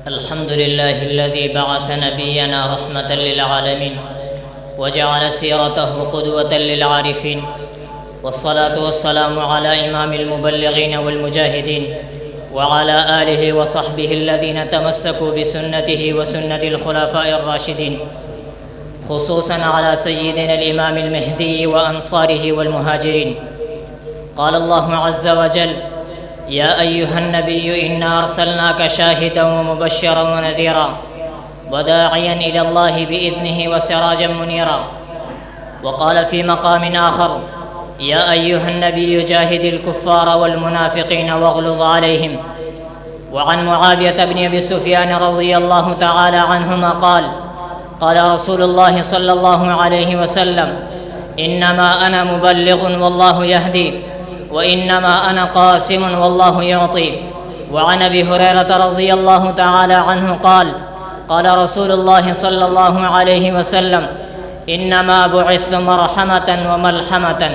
الحمد لله الذي بعث نبينا رحمة للعالمين وجعل سيرته قدوة للعارفين، والصلاة والسلام على إمام المبلغين والمجاهدين وعلى آله وصحبه الذين تمسكوا بسنته وسنة الخلفاء الراشدين، خصوصا على سيدنا الإمام المهدي وأنصاره والمهاجرين. قال الله عز وجل: يا أيها النبي إنا أرسلناك شاهدا ومبشرا ونذيرا وداعيا إلى الله بإذنه وسراجا منيرا. وقال في مقام آخر: يا أيها النبي جاهد الكفار والمنافقين واغلظ عليهم. وعن معاوية بن أبي سفيان رضي الله تعالى عنهما قال: قال رسول الله صلى الله عليه وسلم: إنما أنا مبلغ والله يهدي، وإنما أنا قاسم والله يعطي. وعن أبي هريرة رضي الله تعالى عنه قال: قال رسول الله صلى الله عليه وسلم: إنما بعثت مرحمة وملحمة.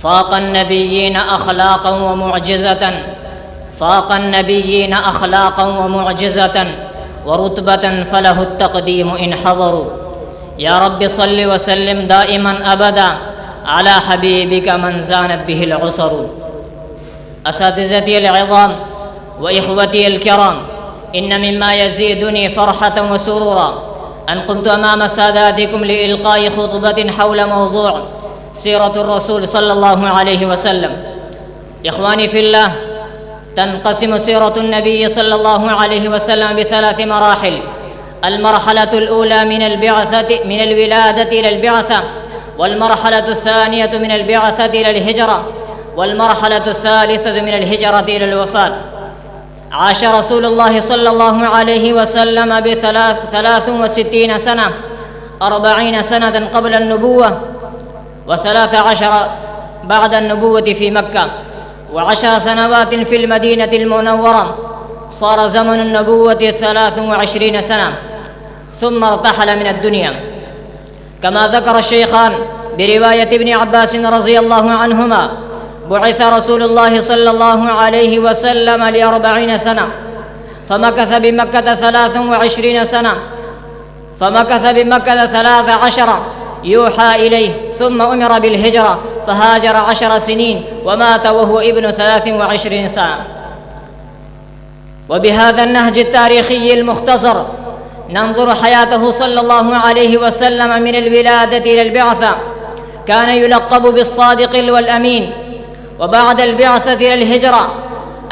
فاق النبيين أخلاقا ومعجزة ورتبة فله التقديم إن حضروا. يا رب صل وسلم دائما أبدا على حبيبك من زانت به العصر. أساتذتي العظام وإخوتي الكرام، إن مما يزيدني فرحة وسرورا أن قمت أمام ساداتكم لإلقاء خطبة حول موضوع سيرة الرسول صلى الله عليه وسلم. إخواني في الله، تنقسم سيرة النبي صلى الله عليه وسلم بثلاث مراحل: المرحلة الأولى من الولادة إلى البعثة، والمرحلة الثانية من البعثة إلى الهجرة، والمرحلة الثالثة من الهجرة إلى الوفاة. عاش رسول الله صلى الله عليه وسلم ب63 سنة، 40 سنة قبل النبوة، و13 بعد النبوة في مكة، و10 سنوات في المدينة المنورة. صار زمن النبوة 23 سنة، ثم ارتحل من الدنيا. كما ذكر الشيخان برواية ابن عباس رضي الله عنهما: بعث رسول الله صلى الله عليه وسلم ل40 سنة، فمكث بمكة 23 سنة، فمكث بمكة 13 يوحى إليه، ثم أمر بالهجرة فهاجر 10 سنين، ومات وهو ابن 23 سنة. وبهذا النهج التاريخي المختصر ننظر حياته صلى الله عليه وسلم من الولادة إلى البعثة. كان يلقب بالصادق والأمين. وبعد البعثة إلى الهجرة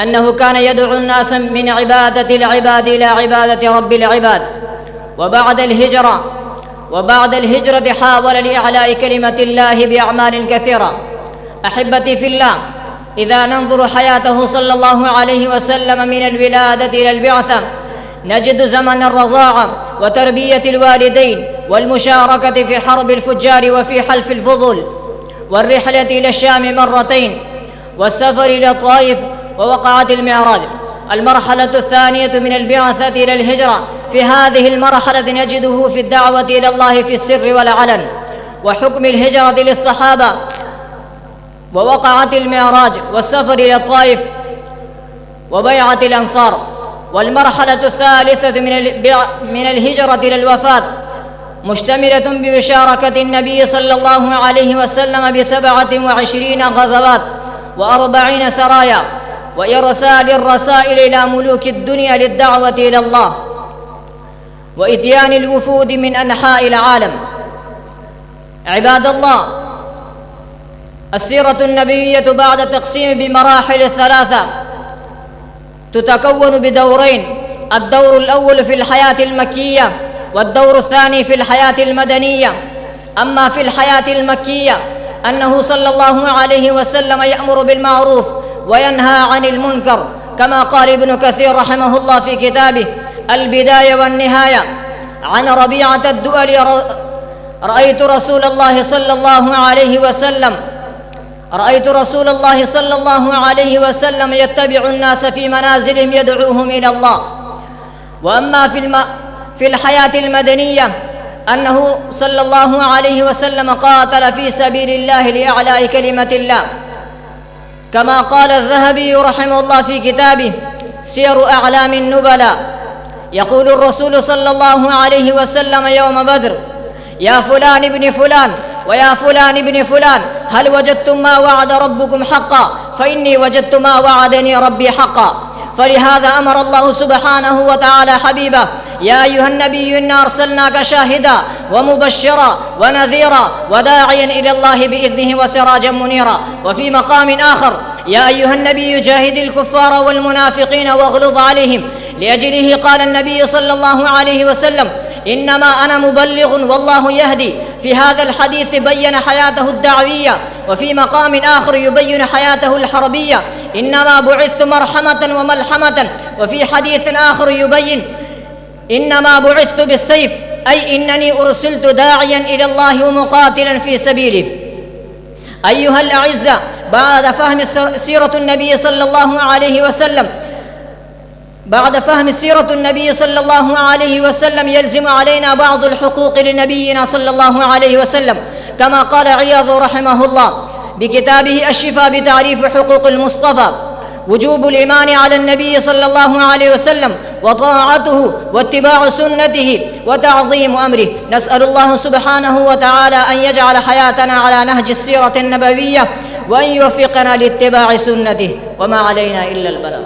أنه كان يدعو الناس من عبادة العباد إلى عبادة رب العباد. وبعد الهجرة حاول لإعلاء كلمة الله بأعمال كثيرة. أحبتي في الله، إذا ننظر حياته صلى الله عليه وسلم من الولادة إلى البعثة نجد زمن الرضاعة وتربية الوالدين، والمشاركة في حرب الفجار وفي حلف الفضول، والرحلة إلى الشام 2 مرات، والسفر إلى الطائف، ووقعة المعراج. المرحلة الثانية من البعثة إلى الهجرة، في هذه المرحلة نجده في الدعوة إلى الله في السر والعلن، وحكم الهجرة للصحابة، ووقعة المعراج، والسفر إلى الطائف، وبيعة الأنصار. والمرحلة الثالثة من الهجرة إلى الوفاة مشتملة بمشاركة النبي صلى الله عليه وسلم ب27 غزوات و40 سرايا، وإرسال الرسائل إلى ملوك الدنيا للدعوة إلى الله، وإتيان الوفود من أنحاء العالم. عباد الله، السيرة النبوية بعد تقسيم بمراحل 3 تتكون بدورين: الدور الأول في الحياة المكية، والدور الثاني في الحياة المدنية. أما في الحياة المكية أنه صلى الله عليه وسلم يأمر بالمعروف وينهى عن المنكر، كما قال ابن كثير رحمه الله في كتابه البداية والنهاية عن ربيعة الدؤلي: رأيت رسول الله صلى الله عليه وسلم يتبع الناس في منازلهم يدعوهم إلى الله. وأما في الحياة المدنية أنه صلى الله عليه وسلم قاتل في سبيل الله لإعلاء كلمة الله، كما قال الذهبي رحمه الله في كتابه سير أعلام النبلاء، يقول الرسول صلى الله عليه وسلم يوم بدر: يا فلان ابن فلان ويا فلان ابن فلان، هل وجدتم ما وعد ربكم حقا؟ فإني وجدت ما وعدني ربي حقا. فلهذا أمر الله سبحانه وتعالى حبيبه: يا أيها النبي إنا أرسلناك شاهدا ومبشرا ونذيرا وداعيا إلى الله بإذنه وسراجا منيرا. وفي مقام آخر: يا أيها النبي جاهد الكفار والمنافقين واغلظ عليهم. لأجله قال النبي صلى الله عليه وسلم: إنما أنا مبلغ والله يهدي. في هذا الحديث بين حياته الدعوية، وفي مقام آخر يبين حياته الحربية: إنما بعثت مرحمة وملحمة. وفي حديث آخر يبين: إنما بعثت بالسيف، أي إنني أرسلت داعيا إلى الله ومقاتلا في سبيله. أيها الأعزة، بعد فهم سيرة النبي صلى الله عليه وسلم يلزم علينا بعض الحقوق لنبينا صلى الله عليه وسلم، كما قال عياض رحمه الله بكتابه الشفاء بتعريف حقوق المصطفى: وجوب الإيمان على النبي صلى الله عليه وسلم وطاعته واتباع سنته وتعظيم أمره. نسأل الله سبحانه وتعالى أن يجعل حياتنا على نهج السيرة النبوية، وأن يوفقنا لاتباع سنته، وما علينا إلا البلاغ.